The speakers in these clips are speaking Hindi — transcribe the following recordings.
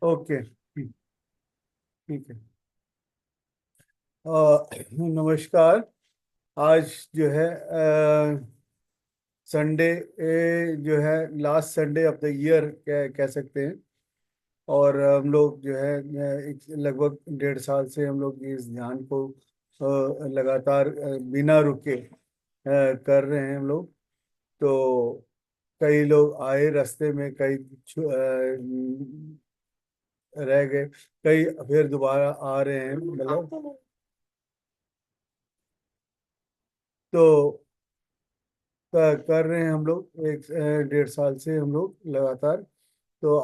ओके, ठीक। ठीक है। नमस्कार। आज जो है संडे, जो है last Sunday off the year कह सकते हैं। और हम लोग जो है लगभग 1.5 साल से हम लोग इस ध्यान को लगातार बिना रुके कर रहे हैं हम लोग। तो कई लोग आए रास्ते में, कई रह गए, कई फिर दोबारा आ रहे हैं, मतलब। तो कर रहे हैं हम लोग 1.5 साल से हम लोग लगातार। तो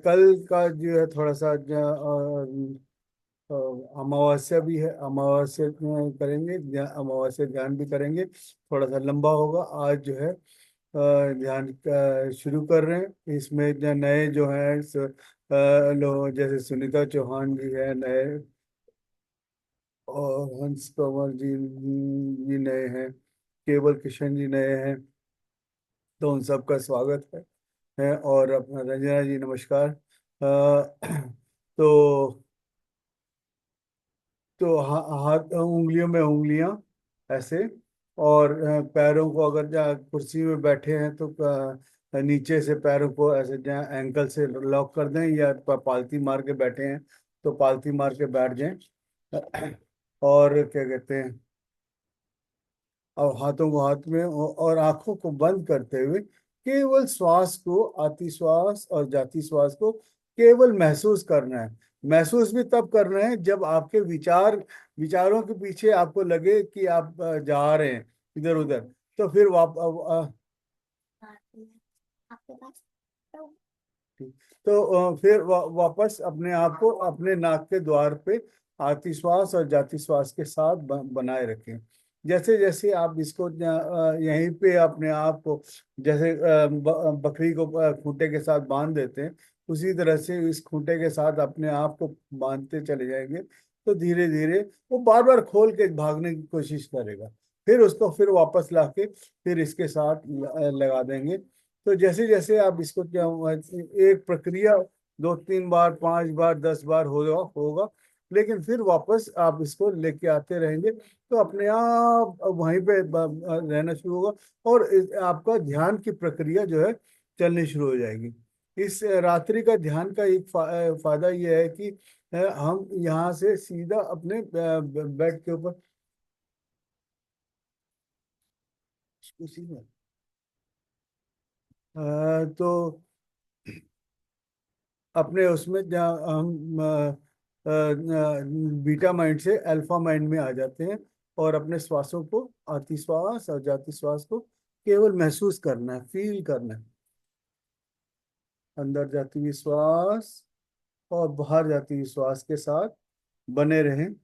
कल का जो है थोड़ा सा अमावस्या भी है, अमावस्या करेंगे, अमावस्या ध्यान भी करेंगे, थोड़ा सा लंबा होगा। आज जो है ध्यान शुरू कर रहे हैं। इसमें जो नए जो हैं लोग, जैसे सुनीता चौहान जी है नए, और हंस कंवर जी नए हैं, केवल किशन जी नए हैं। तो उन सबका स्वागत है। और अपना रंजना जी नमस्कार। तो हाथ उंगलियों में उंगलियां ऐसे, और पैरों को अगर जहाँ कुर्सी में बैठे हैं तो नीचे से पैरों को ऐसे जहाँ एंकल से लॉक कर दें, या पालती मार के बैठे हैं तो पालती मार के बैठ जाएं। और क्या कहते हैं, और हाथों को हाथ में और आंखों को बंद करते हुए केवल श्वास को, आती श्वास और जाती श्वास को केवल महसूस करना है। महसूस भी तब करना है जब आपके विचारों के पीछे आपको लगे कि आप जा रहे हैं इधर उधर। तो फिर तो फिर वापस अपने आप को अपने नाक के द्वार पे आती श्वास और जाती श्वास के साथ बनाए रखें। जैसे जैसे आप इसको यहीं पे अपने आप को, जैसे बकरी को खूंटे के साथ बांध देते हैं, उसी तरह से इस खूंटे के साथ अपने आप को बांधते चले जाएंगे। तो धीरे धीरे वो बार बार खोल के भागने की कोशिश करेगा। फिर उसको फिर वापस लाके फिर इसके साथ लगा देंगे। तो जैसे जैसे आप इसको क्या हुआ, एक प्रक्रिया 2-3 बार, 5 बार, 10 बार होगा। लेकिन फिर वापस आप इसको लेके आते रहेंगे तो अपने आप वहीं पे रहना शुरू होगा। और आपका ध्यान की प्रक्रिया जो है चलनी शुरू हो जाएगी। इस रात्रि का ध्यान का एक फायदा यह है कि हम यहाँ से सीधा अपने बेड के ऊपर उसी में तो अपने उसमें जहाँ हम बीटा माइंड से अल्फा माइंड में आ जाते हैं। और अपने श्वासों को, आती श्वास और जाती श्वास को केवल महसूस करना है, फील करना है। अंदर जाती हुई श्वास और बाहर जाती हुई श्वास के साथ बने रहें।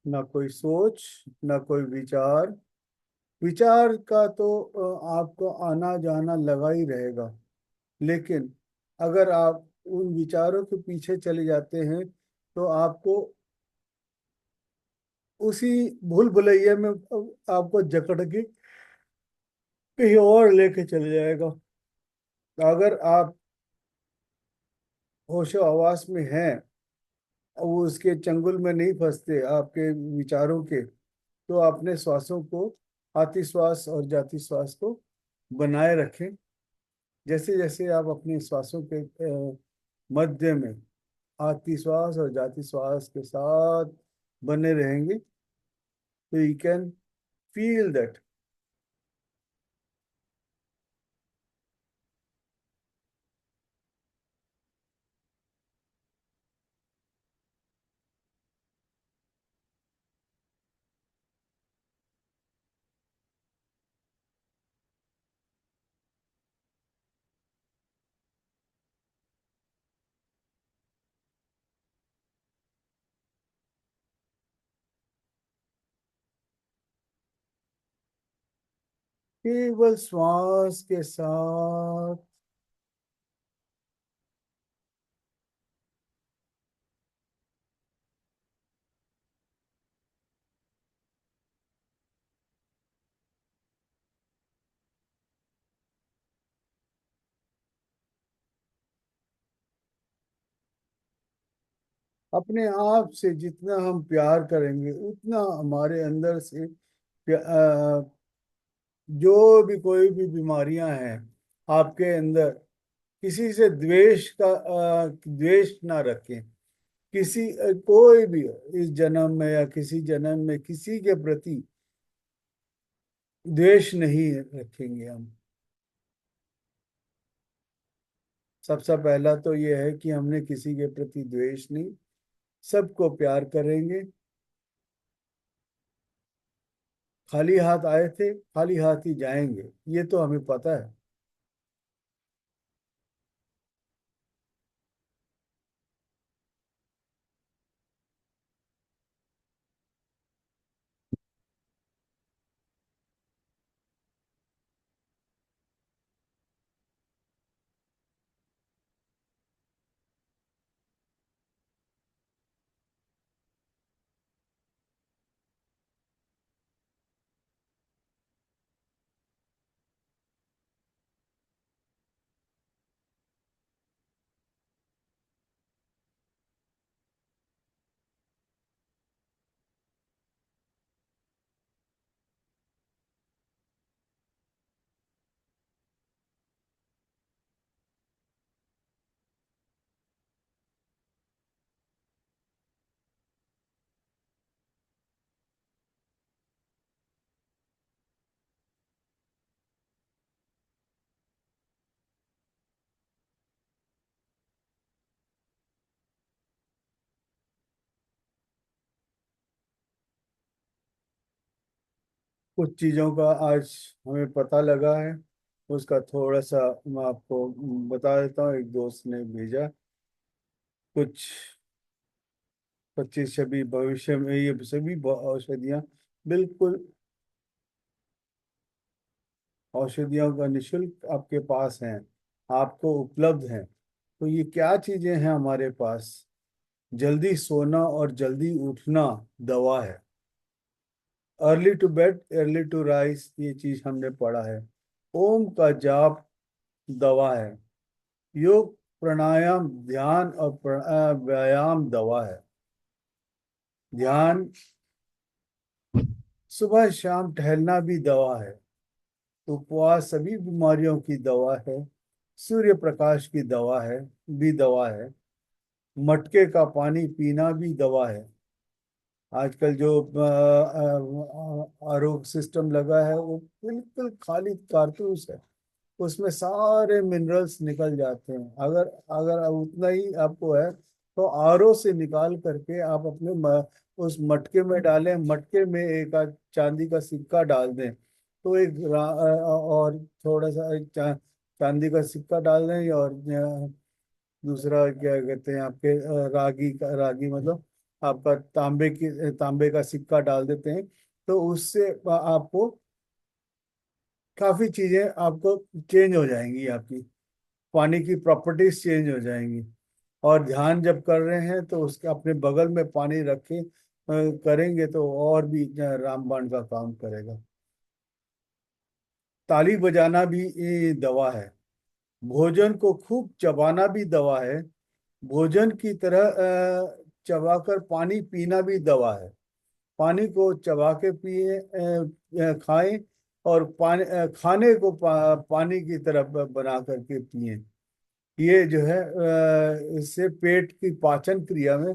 ना कोई सोच, ना कोई विचार। विचार का तो आपको आना जाना लगा ही रहेगा। लेकिन अगर आप उन विचारों के पीछे चले जाते हैं तो आपको उसी भूल भुलैया में आपको जकड़ के कहीं और लेके चले जाएगा। अगर आप होशो हवास में हैं और वो उसके चंगुल में नहीं फंसते आपके विचारों के, तो अपने श्वासों को, आती श्वास और जाती श्वास को बनाए रखें। जैसे जैसे आप अपने श्वासों के मध्य में आती श्वास और जाती श्वास के साथ बने रहेंगे तो यू कैन फील दैट। केवल श्वास के साथ अपने आप से जितना हम प्यार करेंगे उतना हमारे अंदर से जो भी कोई भी बीमारियां हैं आपके अंदर, किसी से द्वेष ना रखें। कोई भी इस जन्म में या किसी जन्म में किसी के प्रति द्वेष नहीं रखेंगे हम। सबसे पहला तो ये है कि हमने किसी के प्रति द्वेष नहीं, सबको प्यार करेंगे। खाली हाथ आए थे, खाली हाथ ही जाएंगे, ये तो हमें पता है। कुछ चीजों का आज हमें पता लगा है, उसका थोड़ा सा मैं आपको बता देता हूँ। एक दोस्त ने भेजा कुछ 25-26 भविष्य में ये सभी औषधियाँ बिल्कुल, औषधियों का निशुल्क आपके पास हैं, आपको उपलब्ध हैं। तो ये क्या चीजें हैं हमारे पास? जल्दी सोना और जल्दी उठना दवा है। Early to bed early to rise, ये चीज हमने पढ़ा है। ओम का जाप दवा है। योग, प्राणायाम, ध्यान और व्यायाम दवा है। ध्यान, सुबह शाम टहलना भी दवा है। उपवास सभी बीमारियों की दवा है। सूर्य प्रकाश की दवा है, भी दवा है। मटके का पानी पीना भी दवा है। आजकल जो आरोग्य सिस्टम लगा है वो बिल्कुल खाली कारतूस है, उसमें सारे मिनरल्स निकल जाते हैं। अगर अगर उतना ही आपको है तो आरओ से निकाल करके आप अपने उस मटके में डालें, मटके में एक आध चांदी का सिक्का डाल दें, तो और थोड़ा सा चांदी का सिक्का डाल दें, और दूसरा क्या कहते हैं आपके रागी मतलब आपका तांबे का सिक्का डाल देते हैं, तो उससे आपको काफी चीजें आपको चेंज हो जाएंगी, आपकी पानी की प्रॉपर्टीज चेंज हो जाएंगी। और ध्यान जब कर रहे हैं तो उसके अपने बगल में पानी रखें, करेंगे तो और भी रामबाण का काम करेगा। ताली बजाना भी दवा है। भोजन को खूब चबाना भी दवा है। भोजन की तरह चबाकर पानी पीना भी दवा है। पानी को चबा के पिए, खाएं, और खाने को पानी की तरह बना करके पिए। ये जो है इससे पेट की पाचन क्रिया में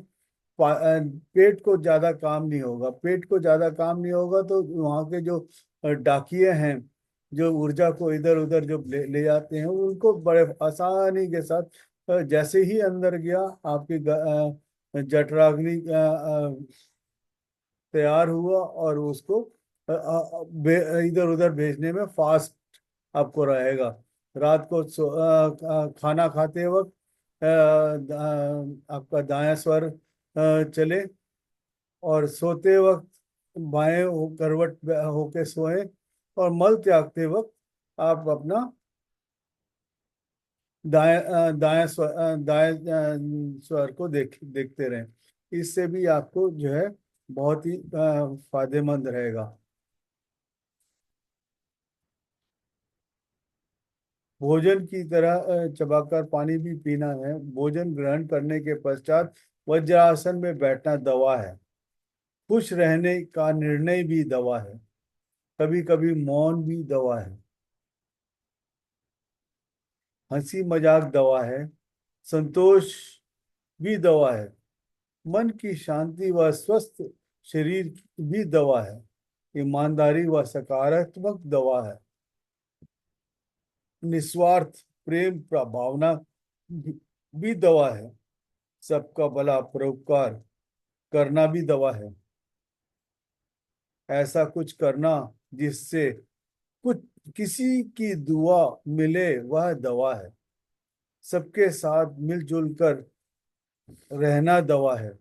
पेट को ज्यादा काम नहीं होगा। पेट को ज्यादा काम नहीं होगा तो वहाँ के जो डाकिये हैं, जो ऊर्जा को इधर उधर जो ले जाते हैं, उनको बड़े आसानी के साथ जैसे ही अंदर गया आपकी जठराग्नि तैयार हुआ, और उसको इधर उधर भेजने में फास्ट आपको रहेगा। रात को खाना खाते वक्त आपका दायां स्वर चले, और सोते वक्त बाएं करवट होके सोए, और मल त्यागते वक्त आप अपना दाएं स्वर को देखते रहें। इससे भी आपको जो है बहुत ही फायदेमंद रहेगा। भोजन की तरह चबाकर पानी भी पीना है। भोजन ग्रहण करने के पश्चात वज्रासन में बैठना दवा है। खुश रहने का निर्णय भी दवा है। कभी कभी मौन भी दवा है। हंसी मजाक दवा है। संतोष भी दवा है। मन की शांति व स्वस्थ शरीर भी दवा है। ईमानदारी व सकारात्मक दवा है। निस्वार्थ प्रेम भावना भी दवा है। सबका भला परोपकार करना भी दवा है। ऐसा कुछ करना जिससे कुछ किसी की दुआ मिले वह दवा है। सबके साथ मिलजुल कर रहना दवा है।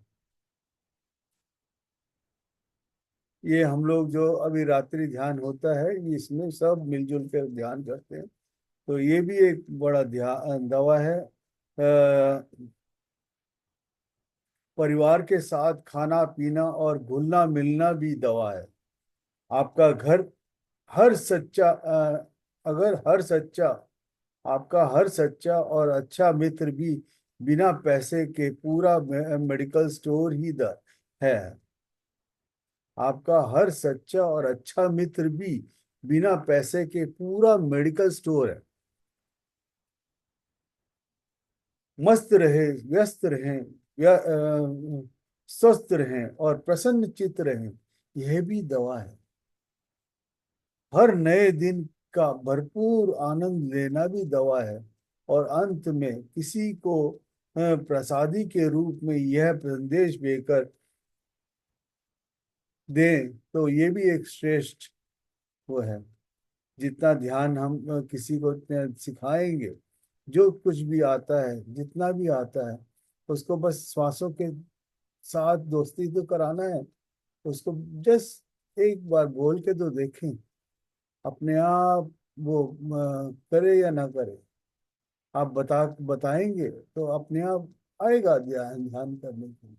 ये हम लोग जो अभी रात्रि ध्यान होता है इसमें सब मिलजुल कर ध्यान करते हैं। तो ये भी एक बड़ा ध्यान दवा है। परिवार के साथ खाना पीना और घुलना मिलना भी दवा है। आपका घर हर सच्चा अगर हर सच्चा आपका हर सच्चा और अच्छा मित्र भी बिना पैसे के पूरा मेडिकल स्टोर ही है। आपका हर सच्चा और अच्छा मित्र भी बिना पैसे के पूरा मेडिकल स्टोर है। मस्त रहे, व्यस्त रहें, स्वस्थ रहें और प्रसन्न चित्त रहें, यह भी दवा है। हर नए दिन का भरपूर आनंद लेना भी दवा है। और अंत में किसी को प्रसादी के रूप में यह संदेश देकर दें तो ये भी एक श्रेष्ठ वो है। जितना ध्यान हम किसी को सिखाएंगे, जो कुछ भी आता है जितना भी आता है उसको बस श्वासों के साथ दोस्ती तो कराना है। उसको जस्ट एक बार बोल के तो देखें, अपने आप वो करे या ना करे। आप बताएंगे तो अपने आप आएगा ध्यान ध्यान करने के लिए।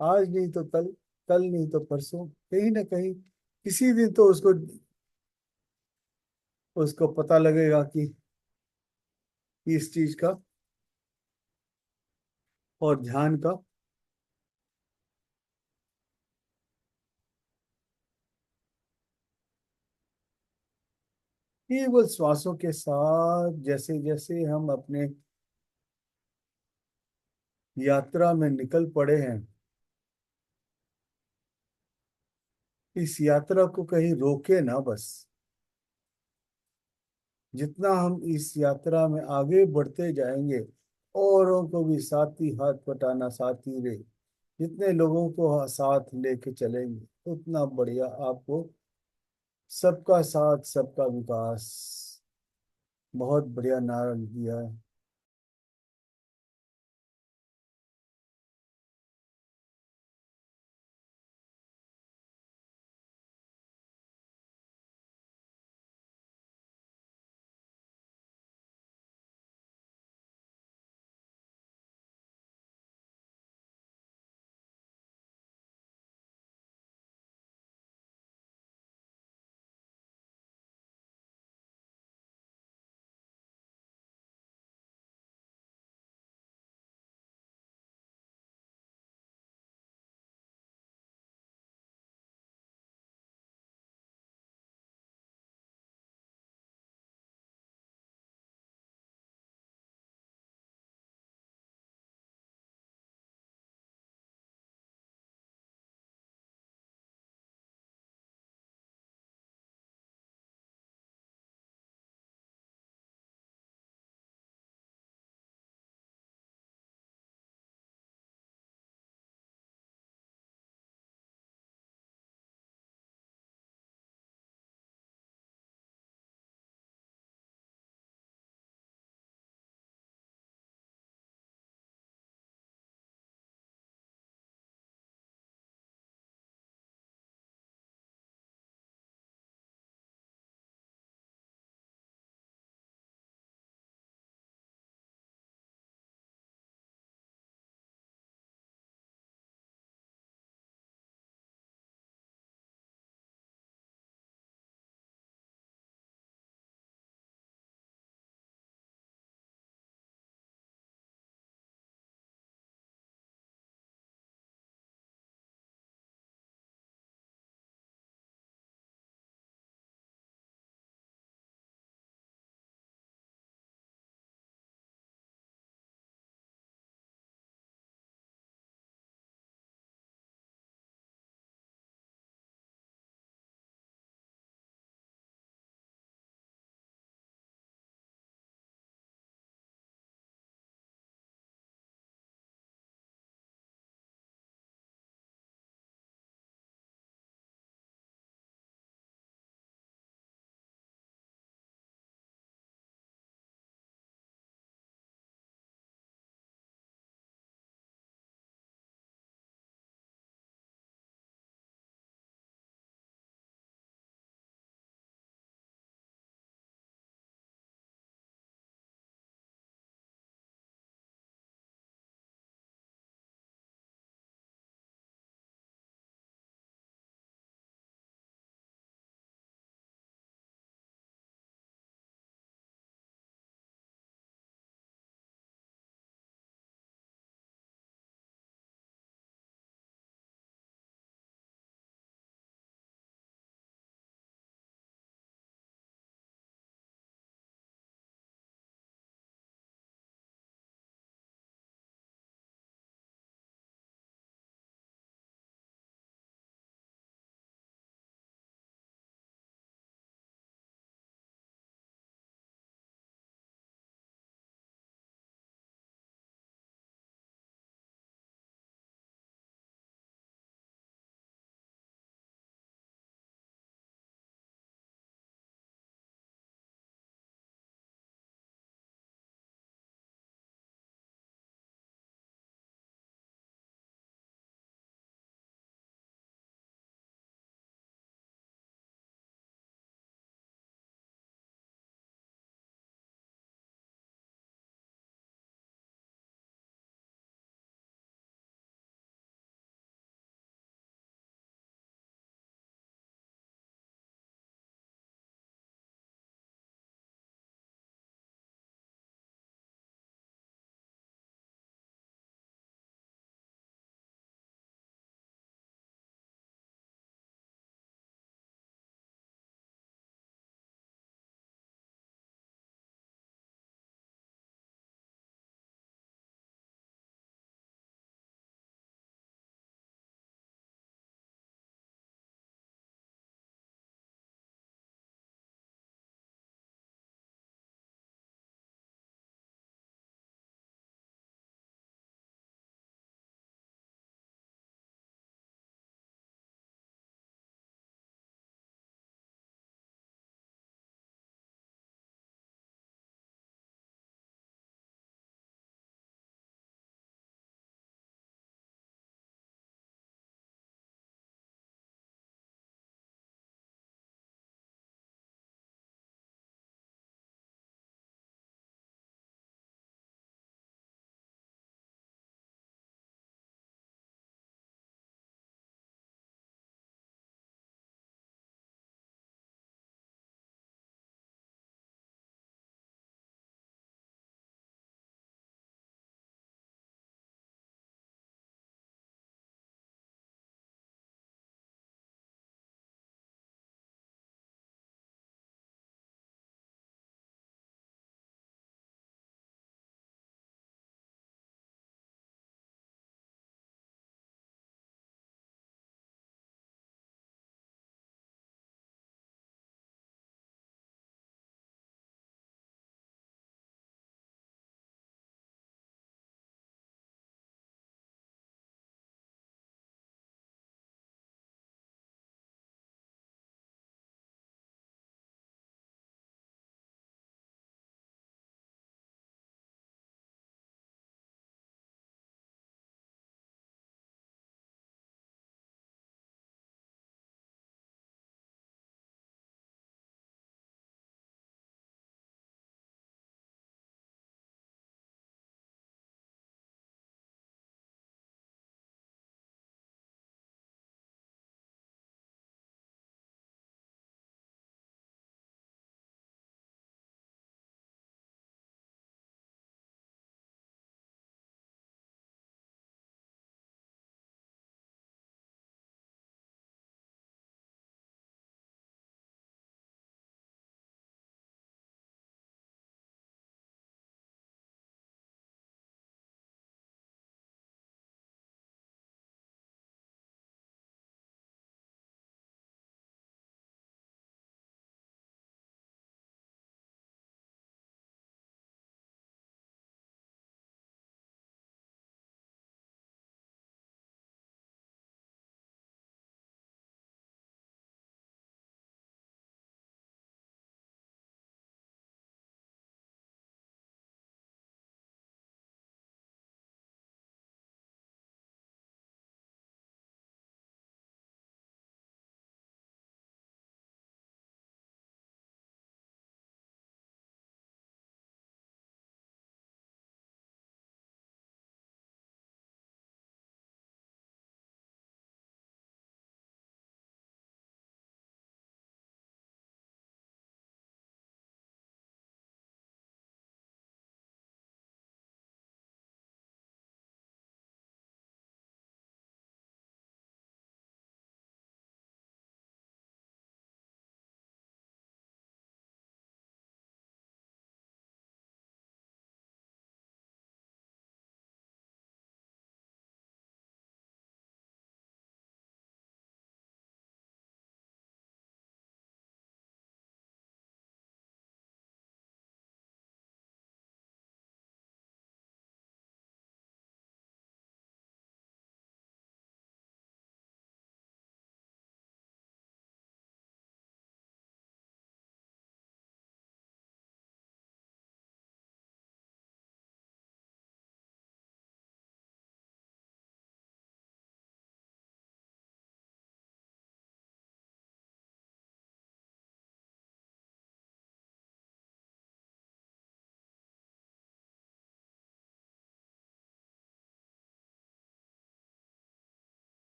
आज नहीं तो कल, कल नहीं तो परसों, कहीं ना कहीं किसी दिन तो उसको उसको पता लगेगा कि इस चीज का और ध्यान का। केवल श्वासों के साथ जैसे जैसे हम अपने यात्रा में निकल पड़े हैं, इस यात्रा को कहीं रोके ना बस। जितना हम इस यात्रा में आगे बढ़ते जाएंगे, औरों को भी साथी हाथ बटाना साथी रे, जितने लोगों को साथ लेके चलेंगे उतना बढ़िया आपको। सबका साथ सबका विकास, बहुत बढ़िया नारा दिया है।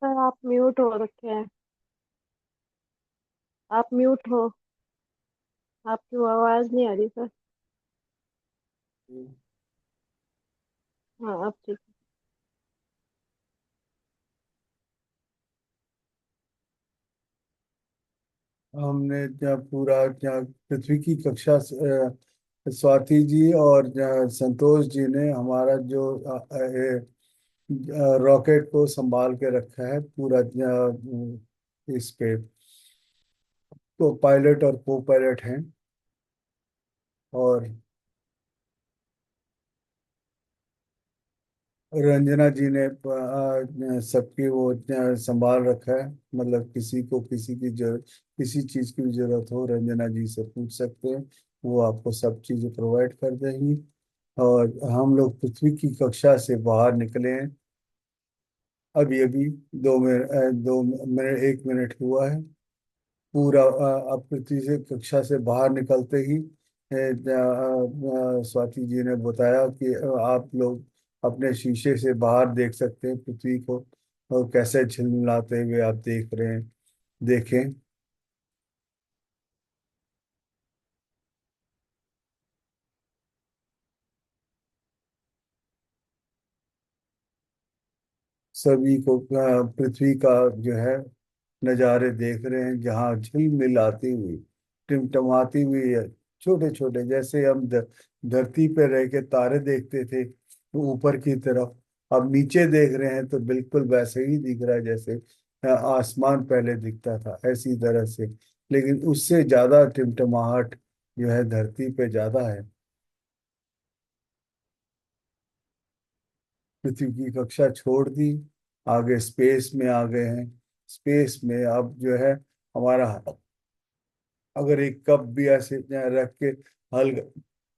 सर आप म्यूट हो रखे हैं। आप म्यूट हो। आपकी आवाज नहीं आ रही सर। हाँ अब ठीक हमने जब पूरा जब पृथ्वी की कक्षा स्वाति जी और संतोष जी ने हमारा जो रॉकेट को संभाल के रखा है पूरा इस पे तो पायलट और को पायलट हैं। और रंजना जी ने सबकी वो संभाल रखा है। मतलब किसी को किसी की जरूरत किसी चीज की भी जरूरत हो रंजना जी से पूछ सकते हैं। वो आपको सब चीजें प्रोवाइड कर देंगी। और हम लोग पृथ्वी की कक्षा से बाहर निकले हैं अभी अभी 2 मिनट 1 मिनट हुआ है। पूरा अब पृथ्वी से कक्षा से बाहर निकलते ही स्वाति जी ने बताया कि आप लोग अपने शीशे से बाहर देख सकते हैं पृथ्वी को और कैसे झिलमिलाते हुए आप देख रहे हैं। देखें। सभी को पृथ्वी का जो है नज़ारे देख रहे हैं जहाँ झिलमिल आती हुई टिमटमाती हुई है। छोटे छोटे जैसे हम धरती पे रह के तारे देखते थे तो ऊपर की तरफ अब नीचे देख रहे हैं तो बिल्कुल वैसे ही दिख रहा है जैसे आसमान पहले दिखता था ऐसी तरह से। लेकिन उससे ज्यादा टिमटमाहट जो है धरती पे ज्यादा है। पृथ्वी की कक्षा छोड़ दी आगे स्पेस में आ गए हैं। स्पेस में अब जो है हमारा अगर एक कप भी ऐसे रख के हल्का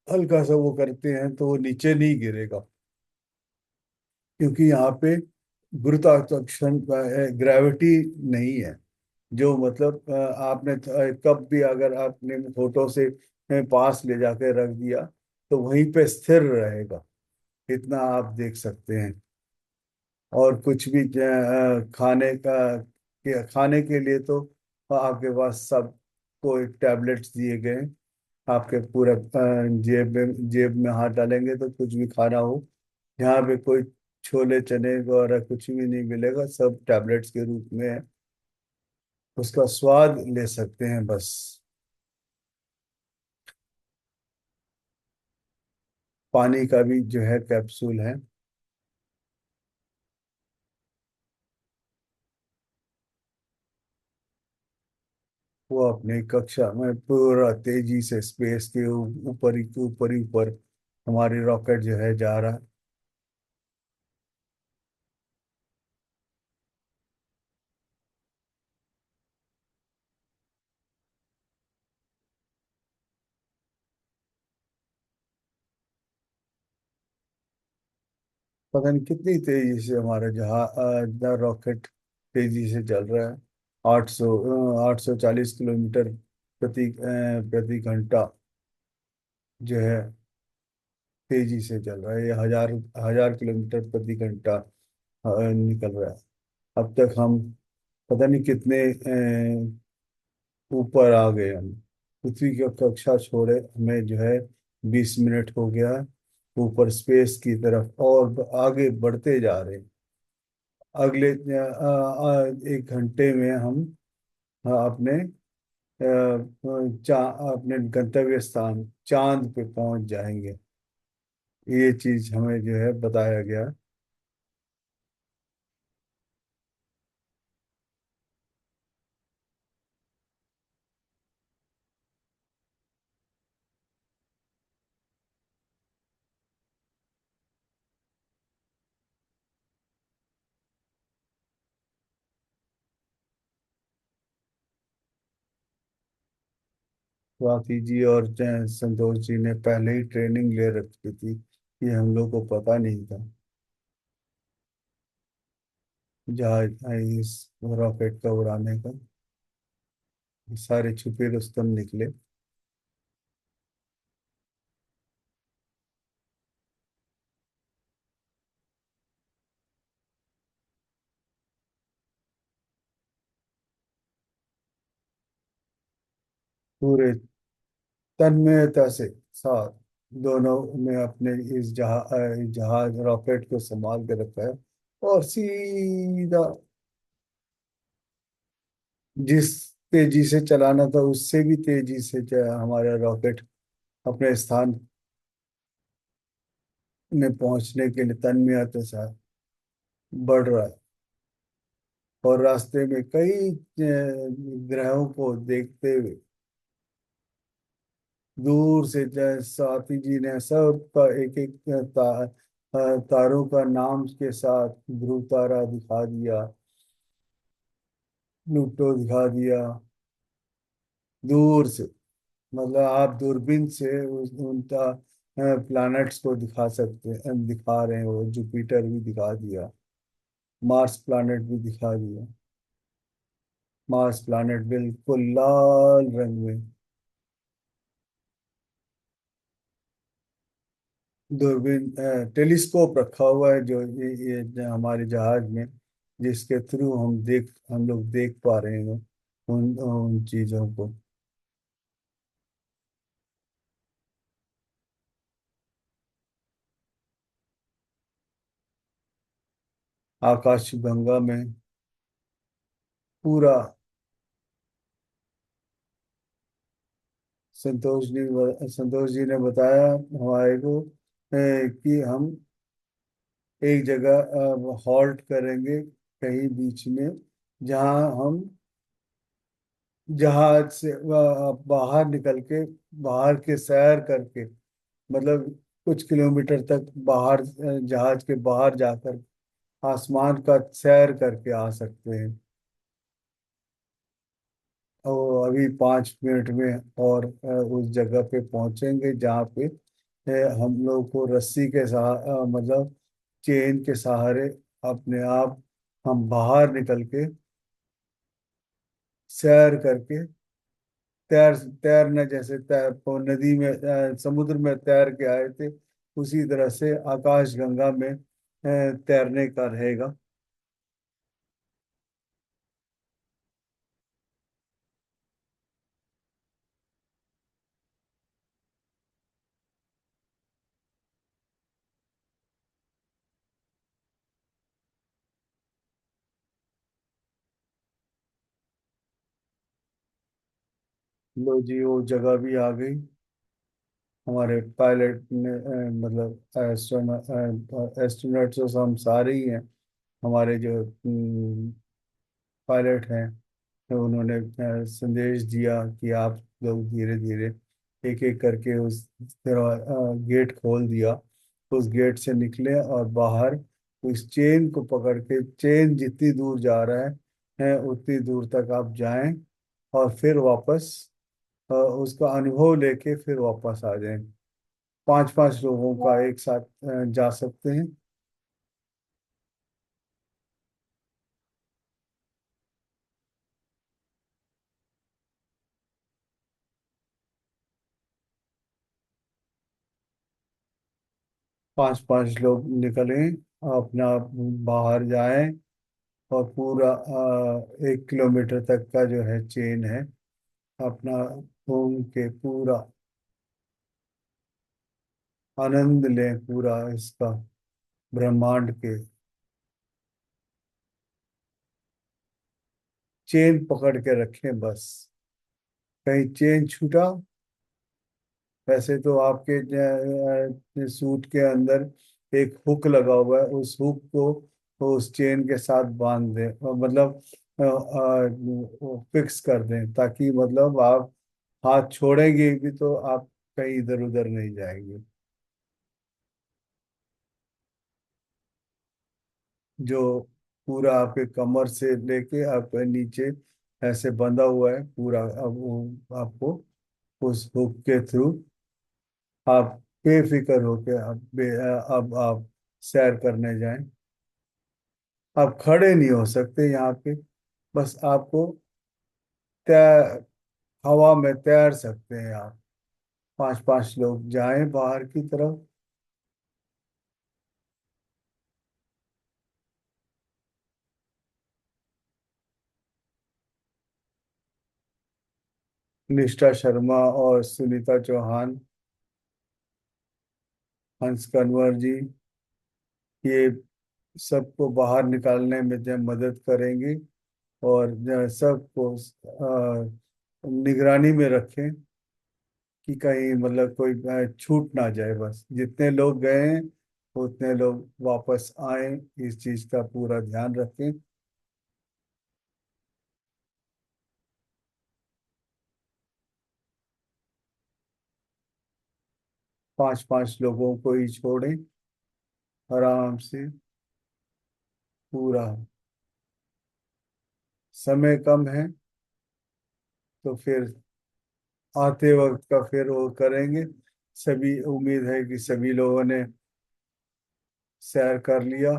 हल्का सा वो करते हैं तो वो नीचे नहीं गिरेगा क्योंकि यहाँ पे गुरुत्वाकर्षण ग्रेविटी नहीं है। जो मतलब आपने कप भी अगर आपने फोटो से पास ले जाके रख दिया तो वहीं पे स्थिर रहेगा। इतना आप देख सकते हैं। और कुछ भी खाने का खाने के लिए तो आपके पास सबको एक टैबलेट्स दिए गए हैं। आपके पूरे जेब में हाथ डालेंगे तो कुछ भी खाना हो यहाँ पे कोई छोले चने वगैरह कुछ भी नहीं मिलेगा सब टैबलेट्स के रूप में है। उसका स्वाद ले सकते हैं बस। पानी का भी जो है कैप्सूल है। वो अपनी कक्षा में पूरा तेजी से स्पेस के ऊपर ही ऊपर हमारी रॉकेट जो है जा रहा है। पता नहीं कितनी तेजी से हमारा जहाँ रॉकेट तेजी से चल रहा है। 840 किलोमीटर प्रति घंटा जो है तेजी से चल रहा है। ये 1000 1000 किलोमीटर प्रति घंटा निकल रहा है। अब तक हम पता नहीं कितने ऊपर आ गए हम। पृथ्वी की कक्षा छोड़े हमें जो है 20 मिनट हो गया है ऊपर स्पेस की तरफ और आगे बढ़ते जा रहे हैं। अगले 1 घंटे में हम अपने अपने गंतव्य स्थान चांद पे पहुंच जाएंगे। ये चीज हमें जो है बताया गया। स्वाति जी और संतोष जी ने पहले ही ट्रेनिंग ले रखी थी। ये हम लोग को पता नहीं था। जहाज इस रॉकेट का उड़ाने का सारे छुपे रुस्तम निकले। पूरे तन्मयता से साथ दोनों ने अपने इस जहाज रॉकेट को संभाल के रखा है, और सीधा जिस तेजी से चलाना था उससे भी तेजी से हमारा रॉकेट अपने स्थान में पहुंचने के लिए तन्मयता के साथ बढ़ रहा है। और रास्ते में कई ग्रहों को देखते हुए दूर से साथी जी ने सबका एक एक तारों का नाम के साथ ध्रुव तारा दिखा दिया, प्लूटो दिखा दिया दूर से। मतलब आप दूरबीन से उनका प्लैनेट्स को दिखा सकते हैं, दिखा रहे हैं। वो जुपिटर भी दिखा दिया, मार्स प्लैनेट भी दिखा दिया। मार्स प्लैनेट बिल्कुल लाल रंग में, दूरबीन टेलीस्कोप रखा हुआ है जो जो हमारे जहाज में, जिसके थ्रू हम लोग देख पा रहे हैं उन उन चीजों को। आकाश गंगा में पूरा संतोष जी ने बताया हमारे को कि हम एक जगह हॉल्ट करेंगे कहीं बीच में, जहां हम जहाज से बाहर निकल के, बाहर के सैर करके, मतलब कुछ किलोमीटर तक बाहर जहाज के बाहर जाकर आसमान का सैर करके आ सकते हैं। और अभी 5 मिनट में और उस जगह पे पहुंचेंगे जहाँ पे हम लोग को रस्सी के मतलब चेन के सहारे अपने आप हम बाहर निकल के सैर करके तैरना, जैसे नदी में समुद्र में तैर के आए थे, उसी तरह से आकाश गंगा में तैरने का रहेगा। लो जी, वो जगह भी आ गई। हमारे पायलट ने मतलब एस्ट्रोनॉट्स तो हम सारे ही हैं। हमारे जो पायलट हैं, तो उन्होंने संदेश दिया कि आप लोग धीरे धीरे एक एक करके उस गेट खोल दिया। उस गेट से निकले और बाहर उस चेन को पकड़ के, चेन जितनी दूर जा रहा है उतनी दूर तक आप जाएं, और फिर वापस उसका अनुभव लेके फिर वापस आ जाएं। 5-5 लोगों का एक साथ जा सकते हैं। 5-5 लोग निकलें, अपना बाहर जाएं, और पूरा 1 किलोमीटर तक का जो है चेन है, अपना घूम के पूरा आनंद लें पूरा इसका, ब्रह्मांड के। चेन पकड़ के रखें बस, कहीं चेन छूटा। वैसे तो आपके सूट के अंदर एक हुक लगा हुआ है, उस हुक को तो उस चेन के साथ बांध दें, मतलब फिक्स कर दें, ताकि मतलब आप हाथ छोड़ेंगे भी तो आप कहीं इधर उधर नहीं जाएंगे। जो पूरा आपके कमर से लेके आपके नीचे ऐसे बंधा हुआ है पूरा। अब वो आपको उस हुक के थ्रू आप बेफिक्र होके अब आप सैर करने जाएं। आप खड़े नहीं हो सकते यहाँ पे, बस आपको तैर हवा में तैर सकते हैं आप। 5-5 लोग जाएं बाहर की तरफ। निष्ठा शर्मा और सुनीता चौहान, हंस कंवर जी, ये सबको बाहर निकालने में जो मदद करेंगे। और जो सबको निगरानी में रखें कि कहीं मतलब कोई छूट ना जाए। बस जितने लोग गए हैं उतने लोग वापस आए, इस चीज का पूरा ध्यान रखें। 5-5 लोगों को ही छोड़ें, आराम से पूरा। समय कम है तो फिर आते वक्त का फिर वो करेंगे। सभी, उम्मीद है कि सभी लोगों ने सैर कर लिया।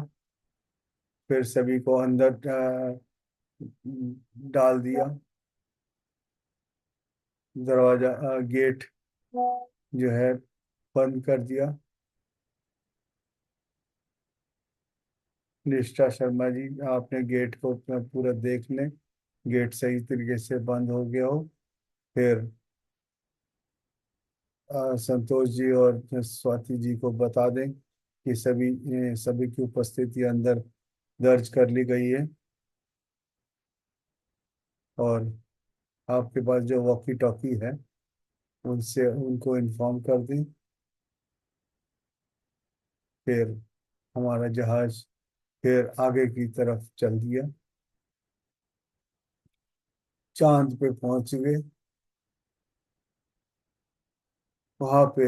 फिर सभी को अंदर डाल दिया। दरवाजा, गेट जो है बंद कर दिया। निष्ठा शर्मा जी, आपने गेट को अपना पूरा देख लें, गेट सही तरीके से बंद हो गया हो। फिर संतोष जी और स्वाति जी को बता दें कि सभी की उपस्थिति अंदर दर्ज कर ली गई है। और आपके पास जो वॉकी टॉकी है उनसे उनको इन्फॉर्म कर दें। फिर हमारा जहाज फिर आगे की तरफ चल दिया। चांद पे पहुंच गए। वहां पे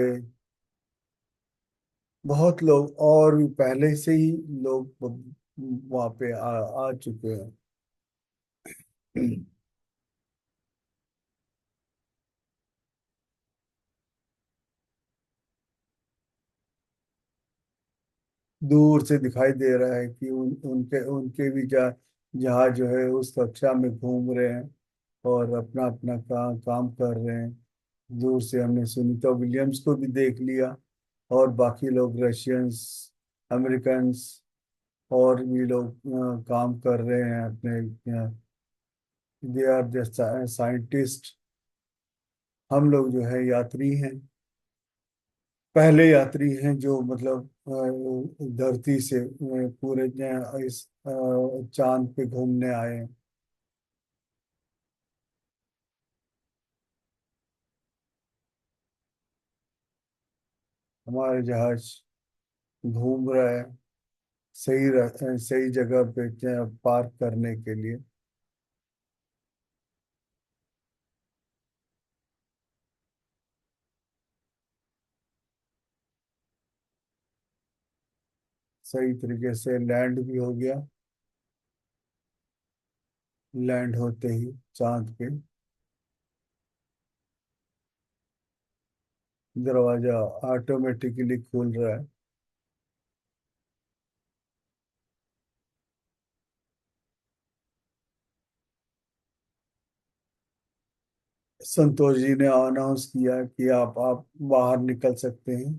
बहुत लोग और भी पहले से ही लोग वहां पे आ चुके हैं। दूर से दिखाई दे रहा है कि उनके उनके भी जहाज जो है उस कक्षा में घूम रहे हैं और अपना अपना काम कर रहे हैं। दूर से हमने सुनीता विलियम्स को भी देख लिया। और बाकी लोग रशियंस, अमेरिकन्स और भी लोग काम कर रहे हैं अपने। They are just scientist. हम लोग जो है यात्री हैं, पहले यात्री हैं जो मतलब धरती से पूरे इस चांद पे घूमने आए हैं। हमारे जहाज घूम रहा है सही जगह पे पार्क करने के लिए। सही तरीके से लैंड भी हो गया। लैंड होते ही चांद पे दरवाजा ऑटोमेटिकली खुल रहा है। संतोष जी ने अनाउंस किया कि आप बाहर निकल सकते हैं।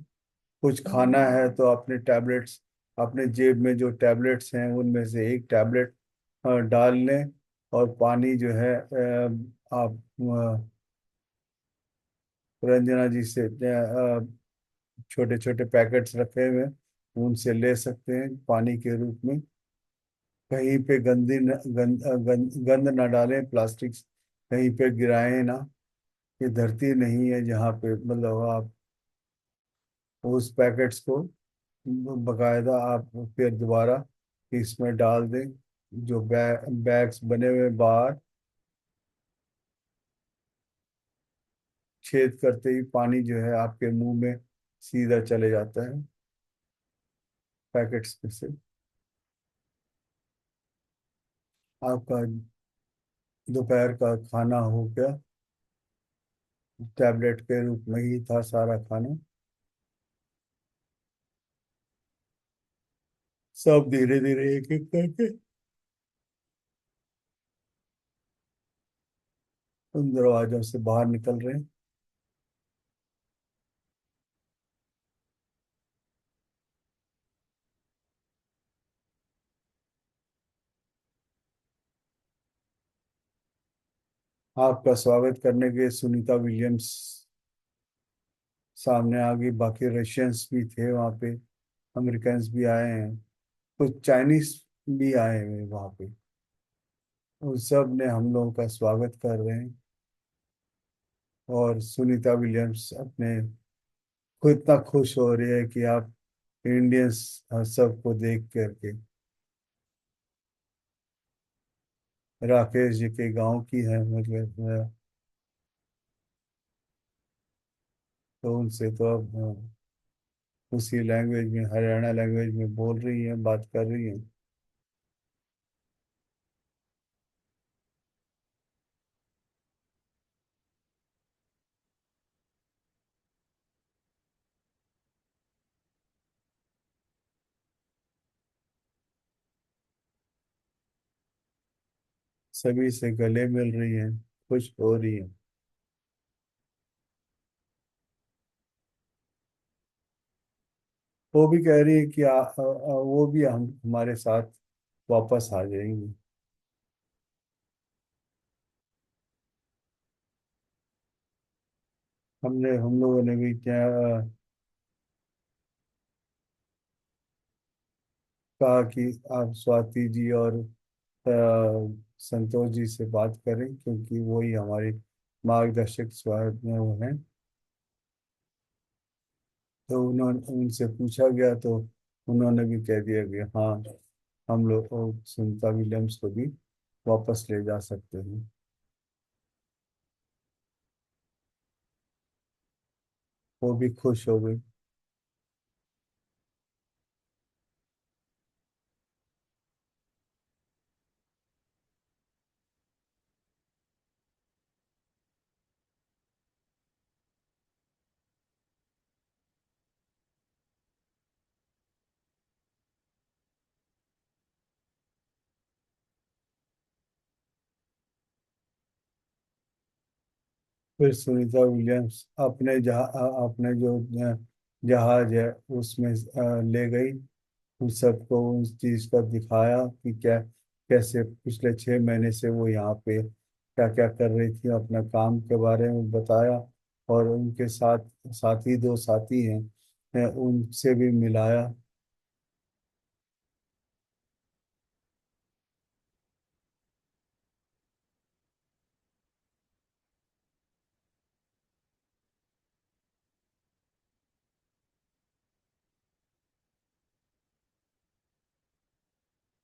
कुछ खाना है तो अपने टैबलेट्स, अपने जेब में जो टैबलेट्स हैं उनमें से एक टैबलेट डाल लें। और पानी जो है आप रंजना जी से छोटे छोटे पैकेट्स रखे हुए हैं, उनसे ले सकते हैं पानी के रूप में। कहीं पे गंदी न, गंद, गंद, गंद ना डालें, प्लास्टिक कहीं पे गिराएं ना। ये धरती नहीं है जहाँ पे मतलब आप उस पैकेट्स को बकायदा आप फिर दोबारा इसमें डाल दें। जो बैग्स बने हुए बाहर, छेद करते ही पानी जो है आपके मुंह में सीधा चले जाता है पैकेट्स में से। आपका दोपहर का खाना हो गया, टैबलेट के रूप में ही था सारा खाना। सब धीरे धीरे एक एक करके उन दरवाजों से बाहर निकल रहे हैं। आपका स्वागत करने के सुनीता विलियम्स सामने आ गई। बाकी रशियंस भी थे वहाँ पे, अमेरिकन्स भी आए हैं, कुछ चाइनीज भी आए हैं वहाँ पे। उन सब ने हम लोगों का स्वागत कर रहे हैं। और सुनीता विलियम्स अपने को इतना खुश हो रही है कि आप इंडियंस सबको देख करके। राकेश जी के गांव की है, मतलब तो उनसे तो अब उसी लैंग्वेज में, हरियाणा लैंग्वेज में बोल रही हैं, बात कर रही हैं। सभी से गले मिल रही हैं, खुश हो रही हैं। वो भी कह रही है कि वो भी हमारे साथ वापस आ जाएंगी। हम लोगों ने भी क्या कहा कि आप स्वाति जी और संतोष जी से बात करें, क्योंकि वही हमारे मार्गदर्शक स्वायत्त में वो हैं। तो उन्होंने उनसे पूछा गया तो उन्होंने भी कह दिया कि हाँ, हम लोग सुनीता विलियम्स को भी वापस ले जा सकते हैं। वो भी खुश हो गई। फिर सुनीता विलियम्स अपने जो जहाज है उसमें ले गई। उस सबको उस चीज का दिखाया कि क्या, कैसे पिछले 6 महीने से वो यहाँ पे क्या क्या कर रही थी, अपना काम के बारे में बताया। और उनके साथ साथी, दो साथी हैं, उनसे भी मिलाया।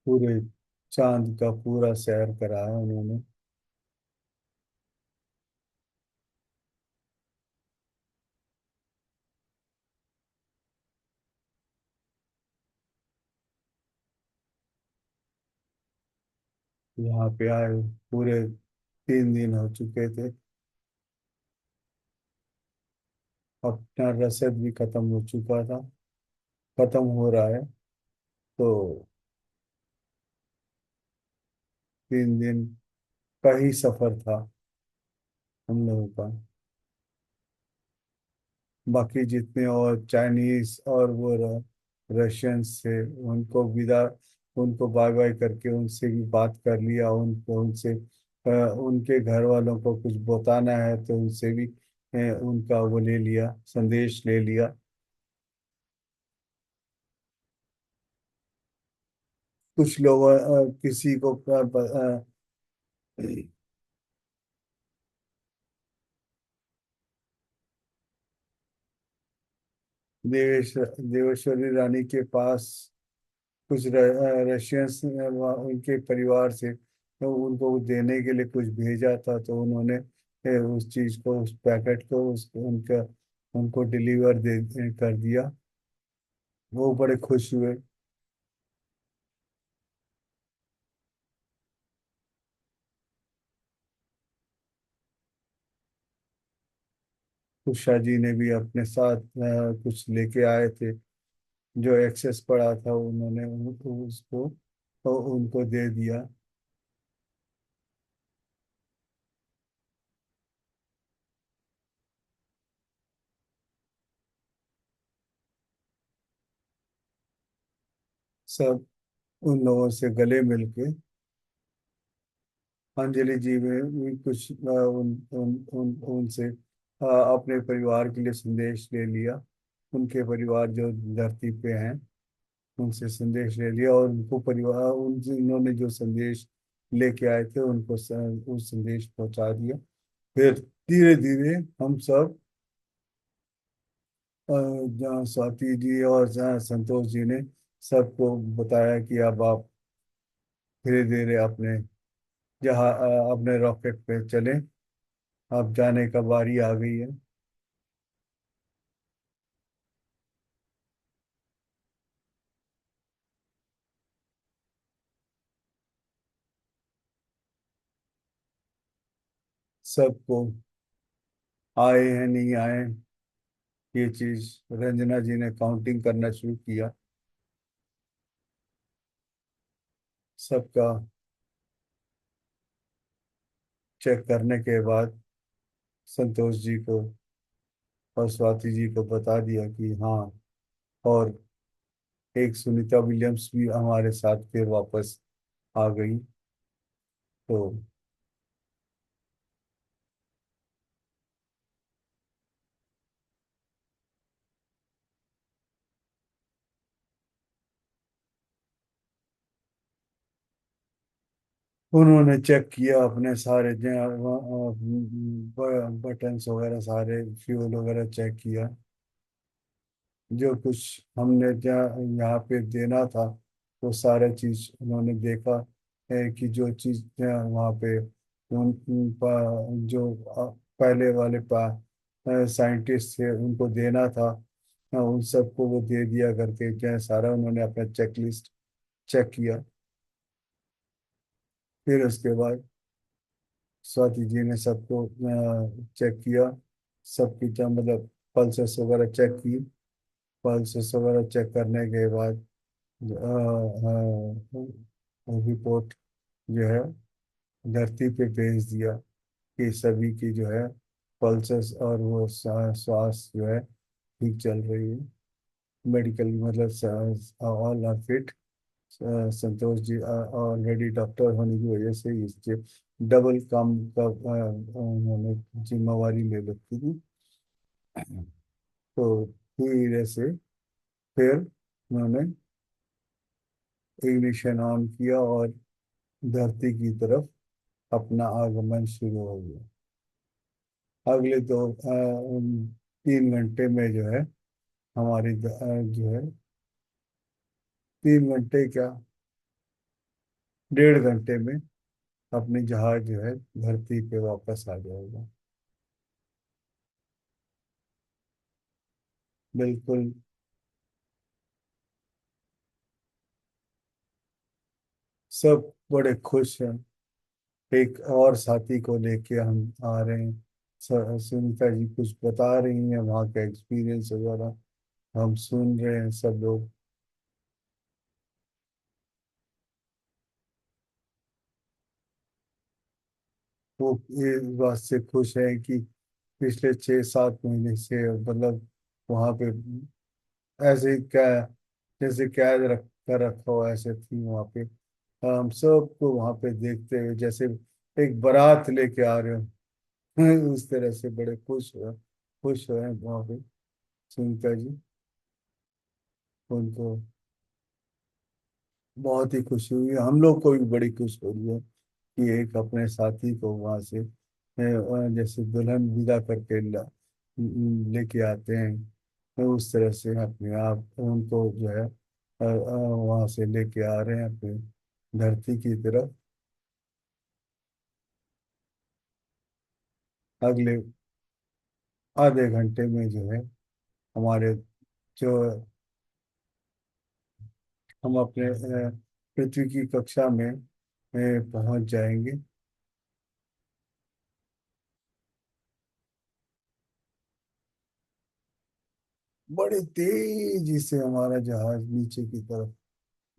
पूरे चांद का पूरा सैर कराया उन्होंने। यहाँ पे आए पूरे 3 दिन हो चुके थे। अपना रसद भी खत्म हो चुका था, खत्म हो रहा है। तो 3 दिन का ही सफर था हम लोगों का। बाकी जितने और चाइनीज और वो रशियंस थे, उनको विदा, उनको बाय बाय करके उनसे भी बात कर लिया। उनको उनसे उनके घर वालों को कुछ बताना है तो उनसे भी उनका वो ले लिया, संदेश ले लिया। कुछ लोग किसी को देवेश्वरी रानी के पास कुछ रशियंस ने उनके परिवार से तो उनको देने के लिए कुछ भेजा था। तो उन्होंने उस चीज को, उस पैकेट को उनका उनको डिलीवर कर दिया। वो बड़े खुश हुए। उषा जी ने भी अपने साथ कुछ लेके आए थे, जो एक्सेस पड़ा था उन्होंने उसको तो उनको दे दिया। सब उन लोगों से गले मिलके अंजलि जी में भी कुछ उनसे अपने परिवार के लिए संदेश ले लिया। उनके परिवार जो धरती पे हैं उनसे संदेश ले लिया, और उनको परिवार उनसे उन्होंने जो संदेश लेके आए थे उनको वो संदेश पहुंचा दिया। फिर धीरे धीरे हम सब जहाँ स्वाति जी और जहाँ संतोष जी ने सबको बताया कि अब आप धीरे धीरे अपने जहाँ अपने रॉकेट पे चलें, अब जाने का बारी आ गई है। सबको आए हैं नहीं आए, ये चीज रंजना जी ने काउंटिंग करना शुरू किया। सबका चेक करने के बाद संतोष जी को और स्वाति जी को बता दिया कि हाँ, और एक सुनीता विलियम्स भी हमारे साथ फिर वापस आ गई। तो उन्होंने चेक किया अपने सारे बटन्स वगैरह, सारे फ्यूल वगैरह चेक किया। जो कुछ हमने यहाँ पे देना था वो सारे चीज उन्होंने देखा है कि जो चीज वहाँ पे जो पहले वाले साइंटिस्ट थे उनको देना था, उन सबको वो दे दिया करके क्या सारा उन्होंने अपना चेकलिस्ट चेक किया। फिर उसके बाद स्वाति जी ने सबको चेक किया, सबकी क्या मतलब पल्सेस वगैरह चेक की। पल्सेस वगैरह चेक करने के बाद रिपोर्ट जो है धरती पे भेज दिया कि सभी की जो है पल्सेस और वो श्वास जो है ठीक चल रही है। मेडिकल मतलब all are fit. Santosh ji already doctor होने की वजह से इसके डबल काम का उन्होंने जिम्मेवारी ले रखी थी। तो धीरे से फिर उन्होंने इग्निशन ऑन किया और धरती की तरफ अपना आगमन शुरू हो गया। अगले 3 घंटे में जो है हमारी जो है 3 घंटे क्या 1.5 घंटे में अपनी जहाज जो है धरती पे वापस आ जाएगा। बिल्कुल। सब बड़े खुश हैं। एक और साथी को लेके हम आ रहे हैं। सुनीता जी कुछ बता रही हैं वहाँ का एक्सपीरियंस वगैरह, हम सुन रहे हैं सब लोग। वो इस बात से खुश हैं कि पिछले 6-7 महीने से मतलब वहाँ पे ऐसे ही क्या जैसे कैद रख कर रखा हो ऐसे थी वहाँ पे। हम सबको वहाँ पे देखते हुए जैसे एक बारात लेके आ रहे हो उस तरह से बड़े खुश हुए वहाँ पे सुनीता जी। उनको बहुत ही खुशी हुई, हम लोग को भी बड़ी खुशी हो रही है कि एक अपने साथी को वहां से जैसे दुल्हन विदा करके लेके आते हैं, तो उस तरह से अपने आप उनको जो है वहां से लेके आ रहे हैं अपने धरती की तरफ। अगले आधे घंटे में जो है हमारे जो हम अपने पृथ्वी की कक्षा में पहुंच जाएंगे। बड़े तेजी से हमारा जहाज नीचे की तरफ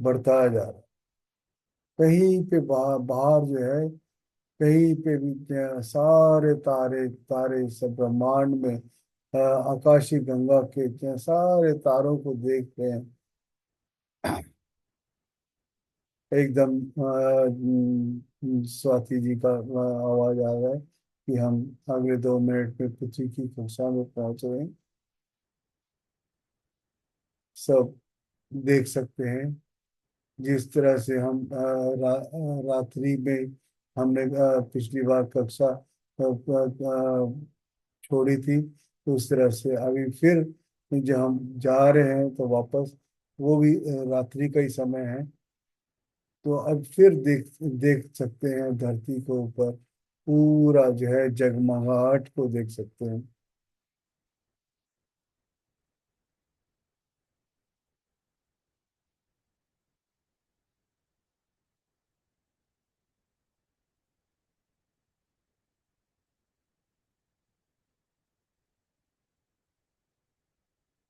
बढ़ता जा रहा है। कहीं पे बाहर बाहर जो है कहीं पे भी क्या सारे तारे तारे सब ब्रह्मांड में आकाशीय गंगा के क्या सारे तारों को देख रहे हैं। एकदम स्वाति जी का आवाज आ रहा है कि हम अगले 2 मिनट में पृथ्वी की कक्षा में पहुंच रहे हैं। सब देख सकते हैं जिस तरह से हम रात्रि में हमने पिछली बार कक्षा छोड़ी थी, तो उस तरह से अभी फिर जब हम जा रहे हैं तो वापस वो भी रात्रि का ही समय है। तो अब फिर देख देख सकते हैं धरती के ऊपर पूरा जो है जगमगाहट को देख सकते हैं।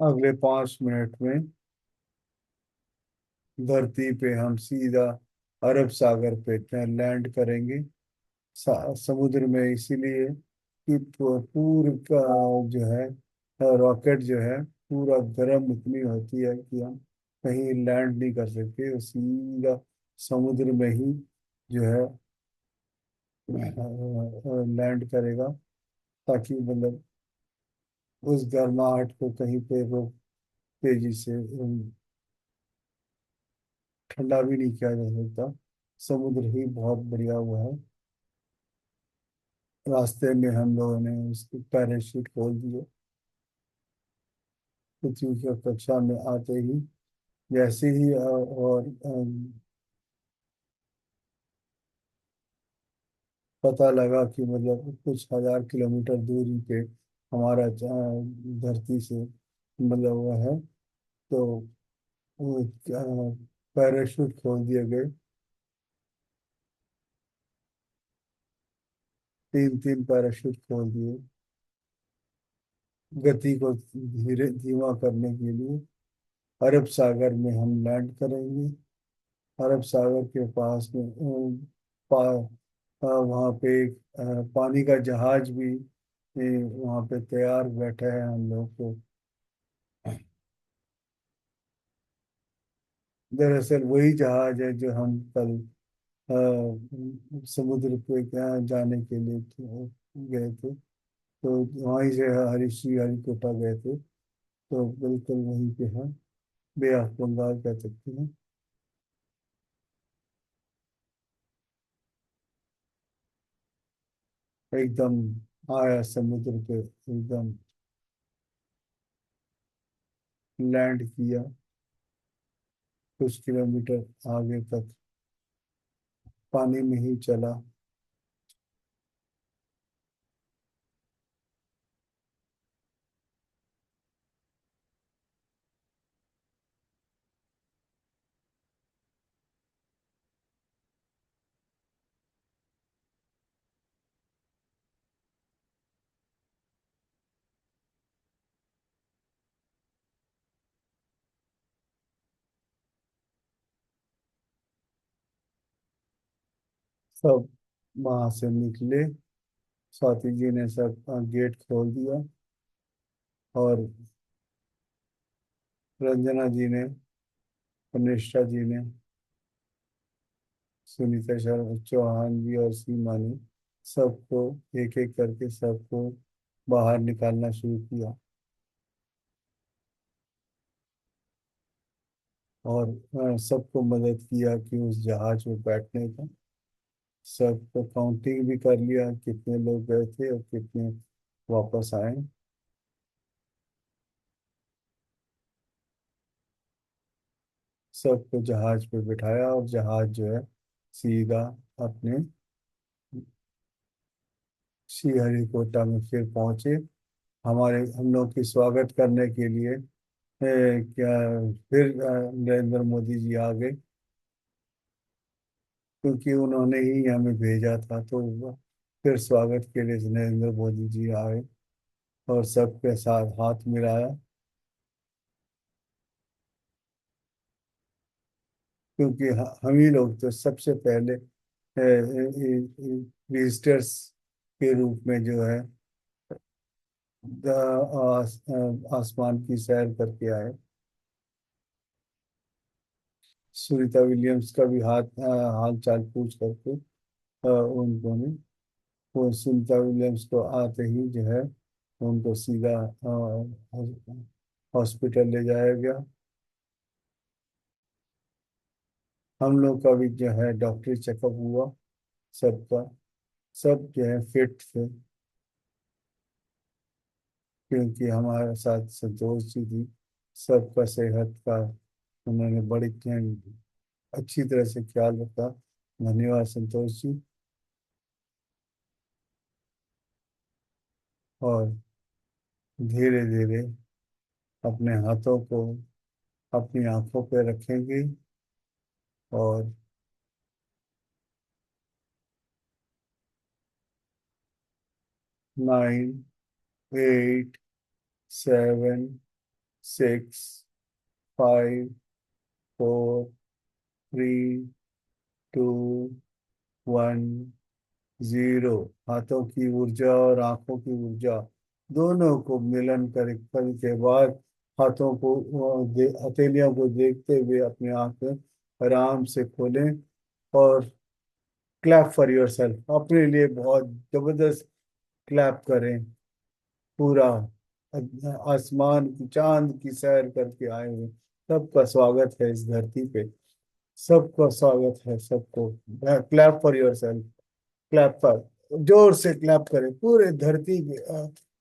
अगले 5 मिनट में धरती पे हम सीधा अरब सागर पे लैंड करेंगे। समुद्र में, इसीलिए कि पूर्व का जो है रॉकेट जो है पूरा गर्म इतनी होती है कि हम कहीं लैंड नहीं कर सकते, वो सीधा समुद्र में ही जो है लैंड करेगा, ताकि मतलब उस गर्माहट को कहीं पे रोक तेजी से ठंडा भी नहीं किया जा सकता। समुद्र ही बहुत बढ़िया हुआ है। रास्ते में हम लोगों ने उसके पैराशूट खोल दिए। पृथ्वी की कक्षा में आते ही जैसे ही और पता लगा कि मतलब कुछ हजार किलोमीटर दूरी पे हमारा धरती से मतलब वो है, तो वो पैराशूट खोल दिए गए। 3 3 पैराशूट खोल दिए गति को धीरे धीमा करने के लिए। अरब सागर में हम लैंड करेंगे। अरब सागर के पास में वहाँ पे एक पानी का जहाज भी वहाँ पे तैयार बैठा है हम लोग को। दरअसल वही जहाज है जो हम कल समुद्र पे क्या जाने के लिए गए थे। तो वहीं से हरीश्री हरिकोटा गए थे, तो बिल्कुल वहीं पे है। बे ऑफ बंगाल कह सकते हैं। एकदम आया समुद्र पे, एकदम लैंड किया कुछ किलोमीटर आगे तक, पानी में ही चला। सब वहां से निकले। स्वाति जी ने सब गेट खोल दिया, और रंजना जी ने, कनिष्ठा जी ने, सुनीता शर्मा चौहान जी और सीमा ने सबको एक एक करके सबको बाहर निकालना शुरू किया। और सबको मदद किया कि उस जहाज में बैठने का। सबको काउंटिंग भी कर लिया कितने लोग गए थे और कितने वापस आए। सबको जहाज पे बिठाया और जहाज जो है सीधा अपने श्रीहरिकोटा में फिर पहुंचे। हमारे हम लोग की स्वागत करने के लिए क्या फिर नरेंद्र मोदी जी आ गए, क्योंकि उन्होंने ही हमें भेजा था। तो फिर स्वागत के लिए नरेंद्र मोदी जी आए और सबके साथ हाथ मिलाया, क्योंकि हम ही लोग तो सबसे पहले विजिटर्स के रूप में जो है आसमान की सैर करके आए। सुनीता विलियम्स का भी हाल चाल पूछ करके उनको ने, वो सुनीता विलियम्स को आते ही जो है उनको सीधा हॉस्पिटल ले जाया गया। हम लोग का भी जो है डॉक्टरी चेकअप हुआ सबका। सब जो है फिट थे, क्योंकि हमारे साथ संतोष जी थी। सबका सेहत का उन्होंने बड़ी अच्छी तरह से ख्याल रखा। धन्यवाद संतोष जी। और धीरे धीरे अपने हाथों को अपनी आंखों पे रखेंगे और 9, 8, 7, 6, 5, 4, 3, 2, 1, 0। हाथों की ऊर्जा और आंखों की ऊर्जा दोनों को मिलन के बाद हाथों को हथेलियों को देखते हुए अपनी आंखें आराम से खोलें और क्लैप फॉर योरसेल्फ, अपने लिए बहुत जबरदस्त क्लैप करें। पूरा आसमान की चांद की सैर करके आए हुए सबका स्वागत है इस धरती पे। सबका स्वागत है सबको। Clap for yourself. क्लैप पर जोर से क्लैप करें पूरे धरती पे।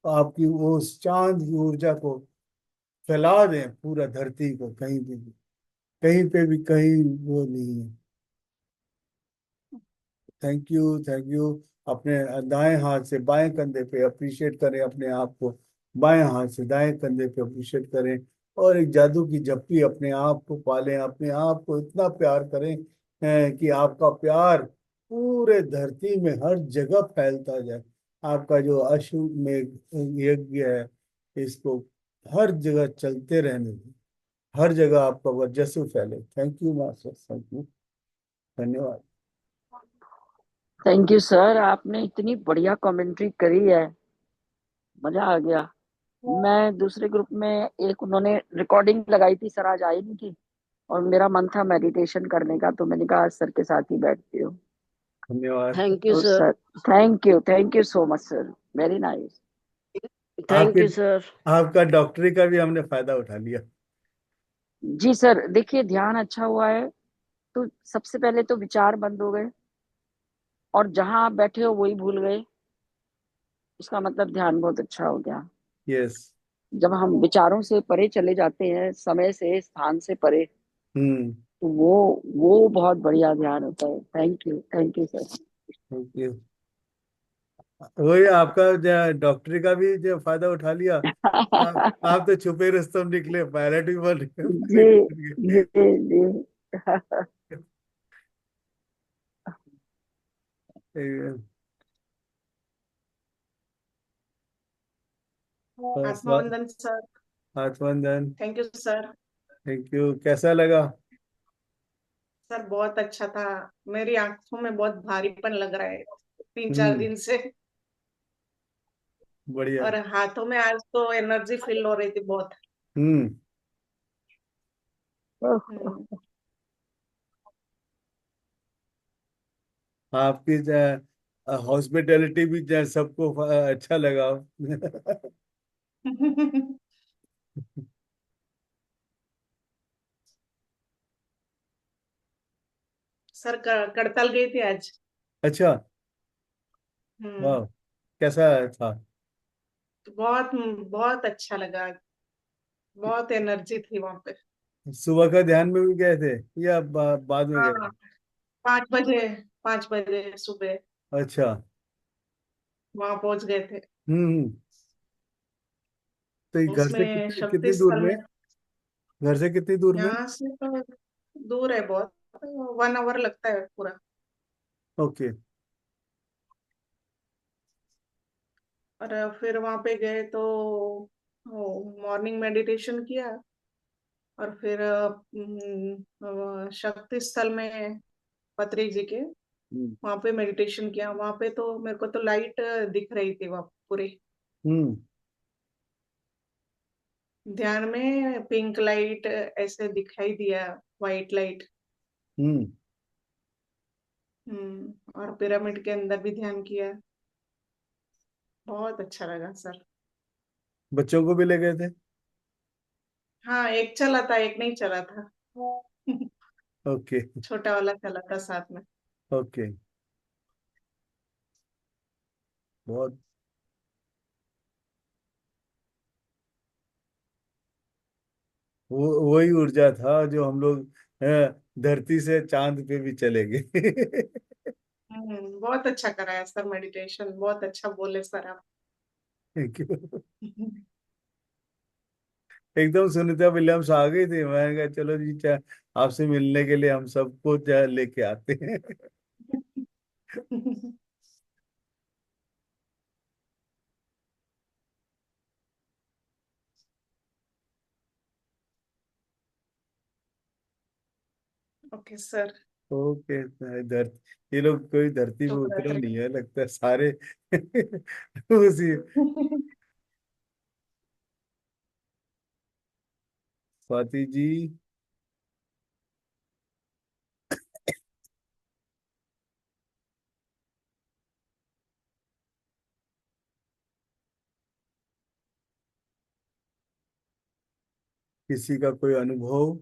आपकी वो उस चांद की ऊर्जा को फैला दें पूरा धरती को। कहीं भी, कहीं पे भी कहीं वो नहीं है। Thank you, thank you. अपने दाएं हाथ से बाएं कंधे पे अप्रिशिएट करें अपने आप को। बाएं हाथ से दाएं कंधे पे अप्रिशिएट करें। और एक जादू की झप्पी अपने आप को पालें, अपने आप को इतना प्यार करें कि आपका प्यार पूरे धरती में हर जगह फैलता जाए। आपका जो अश्व में यज्ञ है, इसको हर जगह चलते रहने दें। हर जगह आपका वर्चस्व फैले। Thank you master, thank you. धन्यवाद। थैंक यू सर, आपने इतनी बढ़िया कमेंट्री करी है, मजा आ गया। मैं दूसरे ग्रुप में एक उन्होंने रिकॉर्डिंग लगाई थी सर, आज आई नहीं थी, और मेरा मन था मेडिटेशन करने का, तो मैंने कहा आज सर के साथ ही बैठती हूँ। धन्यवाद। थैंक यू तो sir. Sir thank you so much sir, very nice. Thank आपके यू सर। आपका डॉक्टरी का भी हमने फायदा उठा लिया। जी सर, देखिए ध्यान अच्छा हुआ है, तो सबसे पहले तो विचार बंद हो गए, और जहां आप बैठे हो वही भूल गए, इसका मतलब ध्यान बहुत अच्छा हो गया। यस। जब हम विचारों से परे चले जाते हैं, समय से स्थान से परे, हम्म। तो वो बहुत बढ़िया ध्यान होता है। Thank you sir. Thank you. वही आपका जो डॉक्टरी का भी जो फायदा उठा लिया। आप तो छुपे रुस्तम निकले, पायलट भी बन जी गए। जी जी। आत्मवंदन सर। आत्मबंधन। Thank you sir. Thank you. कैसा लगा? सर बहुत अच्छा था। मेरी आंखों में बहुत भारीपन लग रहा है 3-4 हम्म। दिन से। बढ़िया। और हाथों में आज तो एनर्जी फील हो रही थी बहुत। हम्म। हम्म। आपकी हॉस्पिटैलिटी भी सबको अच्छा लगा। सर कड़तल गई थी आज। अच्छा। हम्म। वाह। कैसा था? तो बहुत बहुत अच्छा लगा। बहुत एनर्जी थी वहां पे। सुबह का ध्यान में भी गए थे या बाद में गए? हाँ, 5 बजे, 5 बजे सुबह अच्छा। वहां पहुंच गए थे। हम्म। तो ये घर से उसमें कितनी शक्ति कितनी दूर स्थल में? में। घर से कितनी दूर में? यहाँ से तो दूर है बहुत। 1 आवर लगता है पूरा। ओके। और फिर वहां पे गए तो मॉर्निंग मेडिटेशन किया। और फिर शक्ति स्थल में पत्री जी के हम्म। वहां पे मेडिटेशन किया। वहां पे तो मेरे को तो लाइट दिख रही थी वहां पूरी। हम्म। ध्यान में पिंक लाइट ऐसे दिखाई दिया, वाइट लाइट। हम्म। और पिरामिड के अंदर भी ध्यान किया। बहुत अच्छा लगा सर। बच्चों को भी ले गए थे? हाँ, एक चला था, एक नहीं चला था। ओके। छोटा वाला चला था साथ में। ओके। बहुत। वो वही ऊर्जा था जो हम लोग धरती से चांद पे भी चले गए। बहुत अच्छा कराया सर, मेडिटेशन बहुत अच्छा बोले सर आप। Thank you. एकदम सुनीता विलियम्स आ गई थी, मैंने कहा चलो जी, आपसे मिलने के लिए हम सबको लेके आते हैं। Okay sir. ओके। ये लोग कोई धरती में शुभ उतरे रात्रि। नहीं है लगता है, सारे उसी। स्वाति जी। किसी का कोई अनुभव?